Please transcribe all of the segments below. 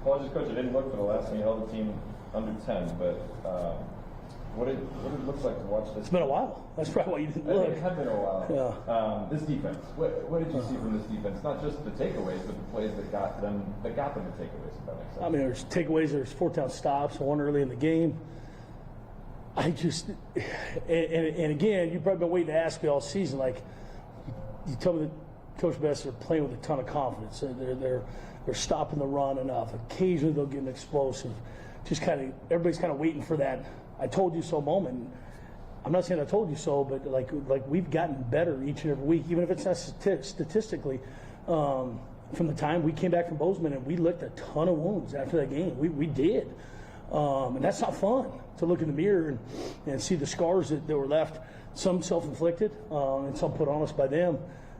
Well, just coach, I didn't look for the last time you held the team under 10, but what did it look like to watch this? It's been a while. That's probably why you didn't look. It had been a while. Yeah. This defense. What did you see from this defense? Not just the takeaways, but the plays that got them the takeaways. If that makes sense. I mean, there's takeaways. There's 4th down stops. One early in the game. I just and again, you've probably been waiting to ask me all season. Like, you tell me that Coach Best are playing with a ton of confidence. They're stopping the run enough. Occasionally they'll get an explosive. Just kind of everybody's kind of waiting for that "I told you so" moment. I'm not saying I told you so, but like we've gotten better each and every week, even if it's not statistically. From the time we came back from Bozeman, and we licked a ton of wounds after that game. We did. And that's not fun to look in the mirror and see the scars that were left, some self-inflicted and some put on us by them.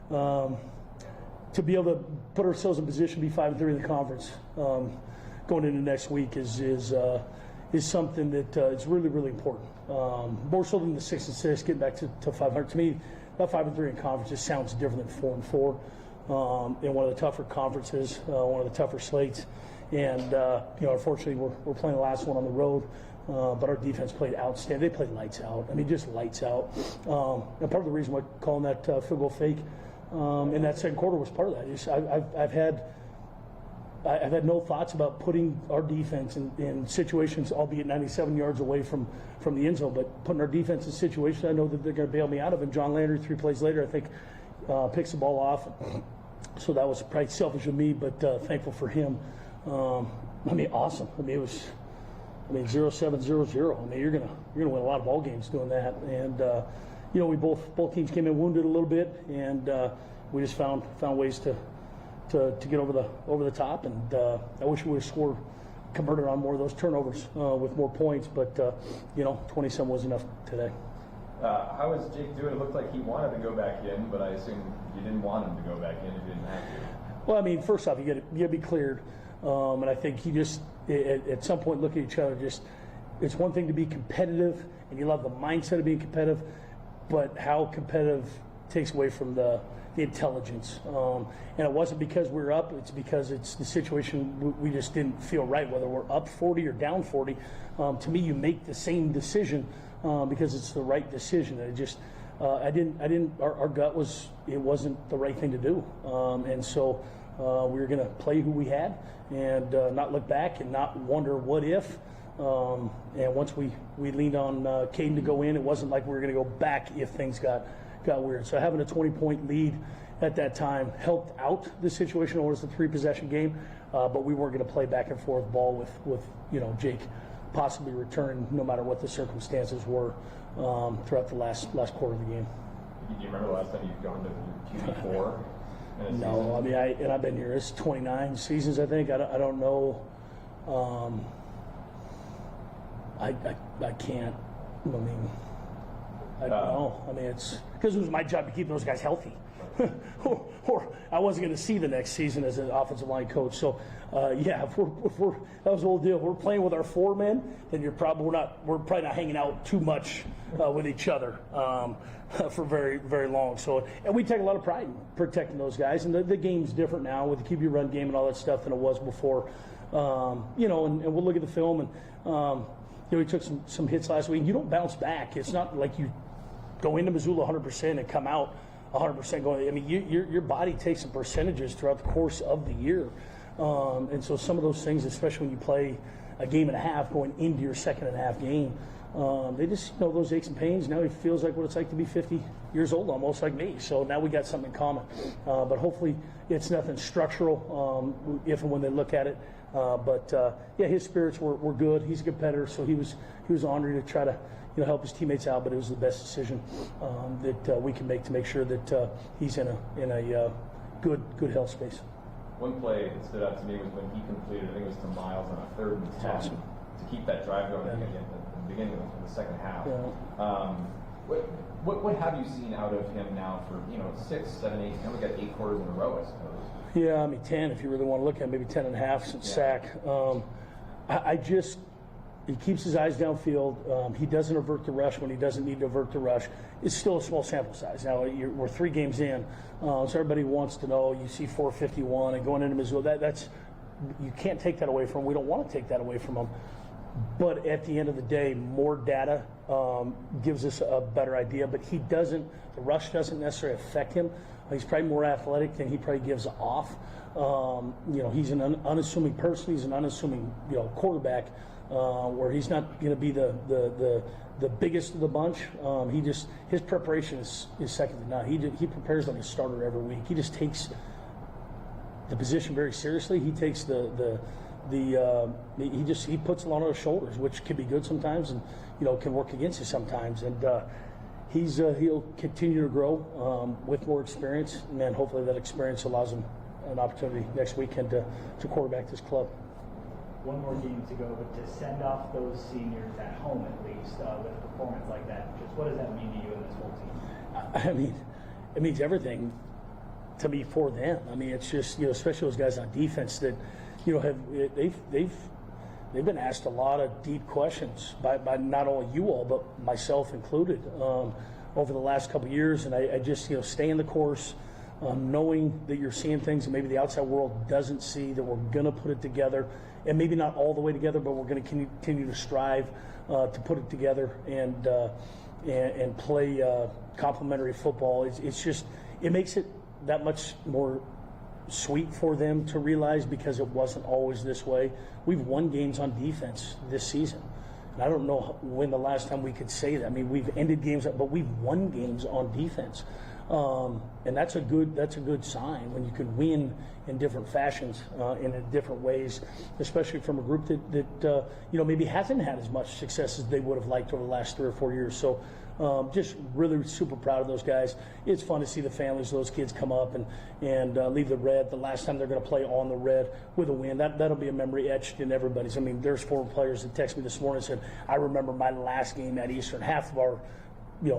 To be able to put ourselves in position to be 5-3 in the conference going into next week is something that is really, really important. More so than the 6-6, getting back to 500. To me, that 5-3 in conference just sounds different than 4-4. In one of the tougher conferences, one of the tougher slates. And, unfortunately, we're playing the last one on the road, but our defense played outstanding. They played lights out. I mean, just lights out. And part of the reason why calling that field goal fake in that second quarter was part of that. I've had no thoughts about putting our defense in situations, albeit 97 yards away from the end zone, but putting our defense in situations I know that they're going to bail me out of. And John Landry, 3 plays later, I think, picks the ball off. So that was probably selfish of me, but thankful for him. Awesome. It was 0-7, 0-0. You're gonna win a lot of ball games doing that. And we both teams came in wounded a little bit, and we just found ways to get over the top. And I wish we would have converted on more of those turnovers with more points. But 27 was enough today. How is Jake doing? It looked like he wanted to go back in, but I assume you didn't want him to go back in if you didn't have to. Well, first off, you got to be cleared. And I think he just, at some point, look at each other. Just, it's one thing to be competitive, and you love the mindset of being competitive, but how competitive takes away from the intelligence. And it wasn't because we were up; it's because it's the situation we just didn't feel right. Whether we're up 40 or down 40, to me, you make the same decision because it's the right decision. And it just, Our gut was it wasn't the right thing to do, and so. We were going to play who we had and not look back and not wonder what if. And once we leaned on Caden to go in, it wasn't like we were going to go back if things got weird. So having a 20-point lead at that time helped out the situation. It was a 3-possession game, but we weren't going to play back and forth ball with Jake possibly returning no matter what the circumstances were throughout the last quarter of the game. Do you remember the last time you've gone to QB4? No, I've been here. It's 29 seasons, I think. I don't know. I can't. I don't know. It's because it was my job to keep those guys healthy, or I wasn't going to see the next season as an offensive line coach. So, if we're that was the whole deal. If we're playing with our 4 men, then we're probably not hanging out too much with each other for very, very long. So, and we take a lot of pride in protecting those guys. And the game's different now with the QB run game and all that stuff than it was before. And we'll look at the film and we took some hits last week. You don't bounce back. It's not like you go into Missoula 100% and come out 100% going. Your body takes some percentages throughout the course of the year. And so some of those things, especially when you play a game and a half going into your second and a half game, they just those aches and pains. Now he feels like what it's like to be 50 years old, almost like me. So now we got something in common. But hopefully it's nothing structural if and when they look at it. His spirits were good. He's a competitor, so he was honored to try to help his teammates out. But it was the best decision that we can make to make sure that he's in a good health space. One play that stood out to me was when he completed, I think it was to Miles on a 3rd and 10 awesome. to keep that drive going at the beginning of the second half. Yeah. What have you seen out of him now for 6, 7, 8? Now we got 8 quarters in a row, I suppose. Yeah, 10 if you really want to look at it, maybe 10 and a half since sack. He keeps his eyes downfield. He doesn't avert the rush when he doesn't need to avert the rush. It's still a small sample size. Now, we're 3 games in, so everybody wants to know. You see 451 and going into Missoula. you can't take that away from him. We don't want to take that away from him. But at the end of the day, more data gives us a better idea. But the rush doesn't necessarily affect him. He's probably more athletic than he probably gives off. He's an unassuming person. He's an unassuming, quarterback, where he's not going to be the biggest of the bunch. His preparation is second to none. He prepares like a starter every week. He just takes the position very seriously. He takes he puts a lot on his shoulders, which can be good sometimes, and can work against you sometimes. And he'll continue to grow with more experience, and then hopefully that experience allows him an opportunity next weekend to quarterback this club. One more game to go, but to send off those seniors at home at least with a performance like that, just what does that mean to you and this whole team? I mean, it means everything to me for them. I mean, it's just especially those guys on defense that they've been asked a lot of deep questions by not only you all but myself included over the last couple of years, and I just stay in the course. Knowing that you're seeing things that maybe the outside world doesn't see, that we're going to put it together, and maybe not all the way together, but we're going to continue to strive to put it together and play complementary football. It makes it that much more sweet for them to realize, because it wasn't always this way. We've won games on defense this season. And I don't know when the last time we could say that. I mean, we've ended games, but we've won games on defense. And that's a good sign when you can win in different fashions, in different ways, especially from a group that maybe hasn't had as much success as they would have liked over the last 3 or 4 years. So just really super proud of those guys. It's fun to see the families of those kids come up and leave the red the last time they're going to play on the red with a win. That'll be a memory etched in everybody's. I mean, there's former players that texted me this morning and said, I remember my last game at Eastern. Half of our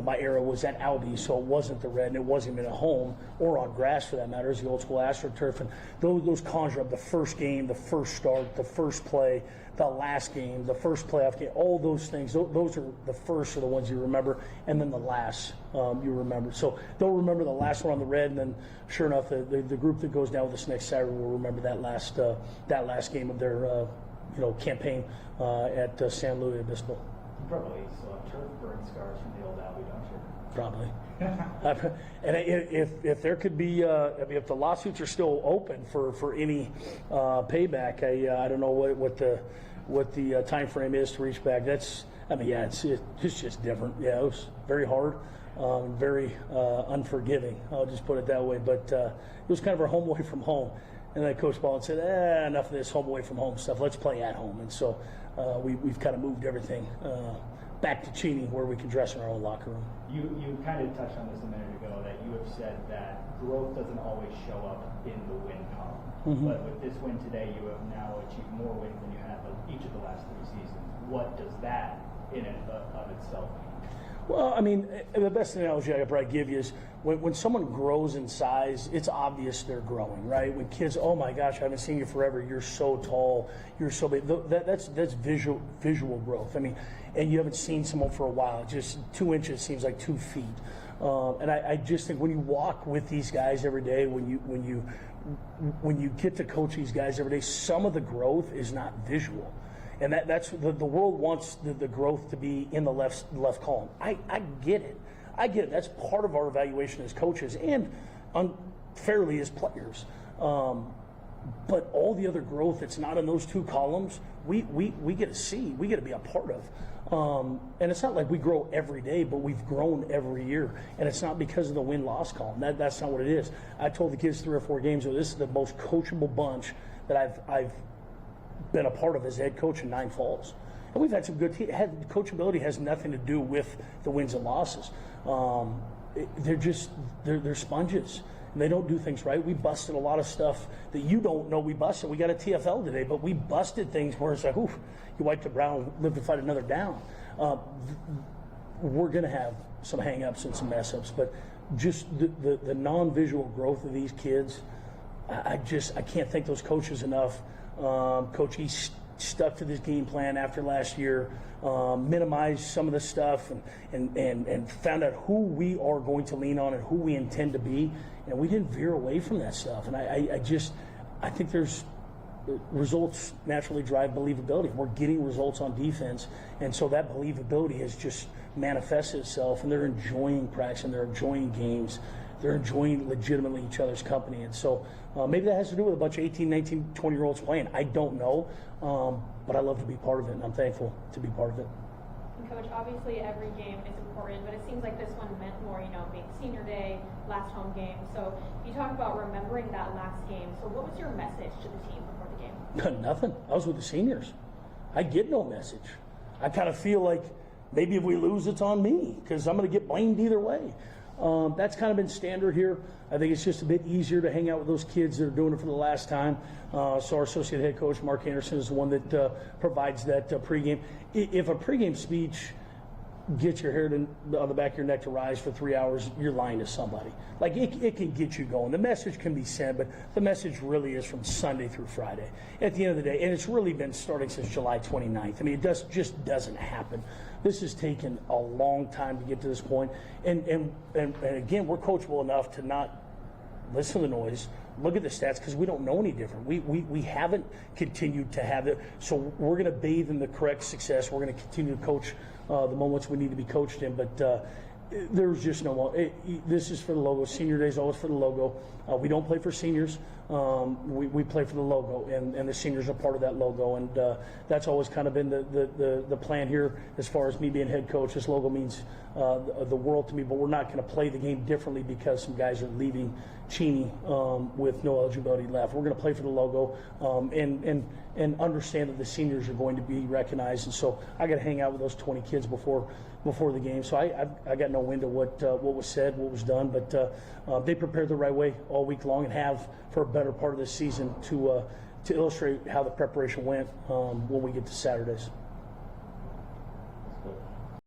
my era was at Audi, so it wasn't the red, and it wasn't even at home or on grass for that matter. It's the old school AstroTurf, and those conjure up the first game, the first start, the first play, the last game, the first playoff game. All those things, those are the first are the ones you remember, and then the last you remember. So they'll remember the last one on the red, and then sure enough, the group that goes down with us next Saturday will remember that last game of their campaign at San Luis Obispo. You probably still have turf burn scars from the old Abbey, don't you? Probably. And if there could be, if the lawsuits are still open for any payback, I don't know what the time frame is to reach back. It's just different. Yeah, it was very hard, very unforgiving. I'll just put it that way. But it was kind of our home away from home. And then Coach Ball said, enough of this home away from home stuff. Let's play at home. And so we've kind of moved everything back to Cheney, where we can dress in our own locker room. You kind of touched on this a minute ago, that you have said that growth doesn't always show up in the win column. Mm-hmm. But with this win today, you have now achieved more wins than you have each of the last 3 seasons. What does that in and of itself mean? Well, I mean, the best analogy I could probably give you is when someone grows in size, it's obvious they're growing, right? When kids, oh my gosh, I haven't seen you forever. You're so tall. You're so big. That's visual growth. I mean, and you haven't seen someone for a while. Just 2 inches seems like 2 feet. And I just think when you walk with these guys every day, when you get to coach these guys every day, some of the growth is not visual. And that's the world wants the growth to be in the left column. I get it. That's part of our evaluation as coaches and unfairly as players. But all the other growth that's not in those 2 columns, we get to see. We get to be a part of. And it's not like we grow every day, but we've grown every year. And it's not because of the win-loss column. That's not what it is. I told the kids 3 or 4 games ago, this is the most coachable bunch that I've been a part of as head coach in 9 falls. And we've had some good teams. Coachability has nothing to do with the wins and losses. They're sponges, and they don't do things right. We busted a lot of stuff that you don't know we busted. We got a TFL today, but we busted things where it's like, oof, you wiped it brown, live to fight another down. We're going to have some hang-ups and some mess-ups, but just the non-visual growth of these kids, I can't thank those coaches enough. Coach E stuck to this game plan after last year, minimized some of the stuff and found out who we are going to lean on and who we intend to be, and we didn't veer away from that stuff. And I think there's results naturally drive believability. We're getting results on defense, and so that believability has just manifested itself, and they're enjoying practice, and they're enjoying games. They're enjoying legitimately each other's company. And so maybe that has to do with a bunch of 18, 19, 20-year-olds playing. I don't know, but I love to be part of it, and I'm thankful to be part of it. And Coach, obviously every game is important, but it seems like this one meant more, being senior day, last home game. So you talk about remembering that last game. So what was your message to the team before the game? Nothing. I was with the seniors. I get no message. I kind of feel like maybe if we lose, it's on me because I'm going to get blamed either way. That's kind of been standard here. I think it's just a bit easier to hang out with those kids that are doing it for the last time. So our associate head coach, Mark Anderson, is the one that provides that pregame. If a pregame speech gets your hair on the back of your neck to rise for 3 hours, you're lying to somebody. Like, it can get you going. The message can be sent, but the message really is from Sunday through Friday. At the end of the day, and it's really been starting since July 29th. I mean, it just doesn't happen. This has taken a long time to get to this point. And again, we're coachable enough to not listen to the noise, look at the stats, because we don't know any different. We haven't continued to have it. So we're going to bathe in the correct success. We're going to continue to coach the moments we need to be coached in. But there's just no more. This is for the logo. Senior Day is always for the logo. We don't play for seniors. We play for the logo, and the seniors are part of that logo. And that's always kind of been the plan here as far as me being head coach. This logo means the world to me, but we're not going to play the game differently because some guys are leaving Cheney with no eligibility left. We're going to play for the logo and understand that the seniors are going to be recognized. And so I got to hang out with those 20 kids before the game. So I got no wind of what was said, what was done, but they prepared the right way all week long and have for a better part of the season to illustrate how the preparation went when we get to Saturdays. That's good.